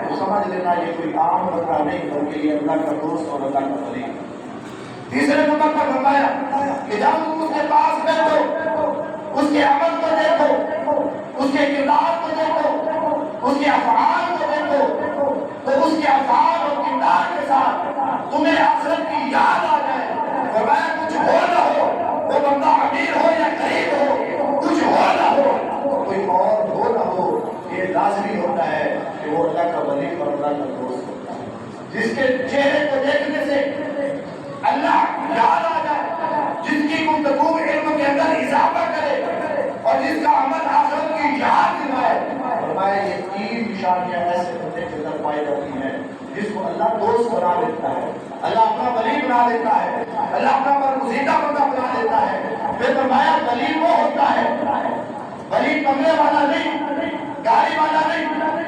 تو سمجھ لینا یہ کوئی عام بندہ نہیں بلکہ یہ اللہ کا دوست اور اللہ کا ولی۔ تیسرے نمبر پر فرمایا کہ جب تم اس کے پاس بیٹھو اس کے عمل کو دیکھو، اس کے کردار کو دیکھو، اس کے افعال کو دیکھو، تو اس کے افعال اور کردار کے ساتھ تمہیں آخرت کی یاد آ جائے۔ فرمایا کچھ ہو نہ ہو، وہ بندہ امیر ہو یا غریب ہو، کچھ ہو نہ ہو، کوئی اور ہو نہ ہو، یہ لازمی ہوتا ہے کہ وہ اللہ کا ولی اور اللہ کا دوست ہوتا ہے، جس کے چہرے کو دیکھنے سے اللہ یاد آ جائے، جس کی گفتگو علم کے اندر اضافہ کرے اور جس کا عمل آخرت کی یاد دلائے۔ فرمایا یہ تین نشانیاں ایسے بندے کے اندر پائی جاتی ہیں جس کو اللہ دوست بنا دیتا ہے، اللہ اپنا ولی بنا دیتا ہے، اللہ اپنا برگزیدہ بندہ بنا دیتا ہے۔ پھر فرمایا ولی وہ ہوتا ہے، ولی بنگلے والا نہیں، گاڑی والا نہیں،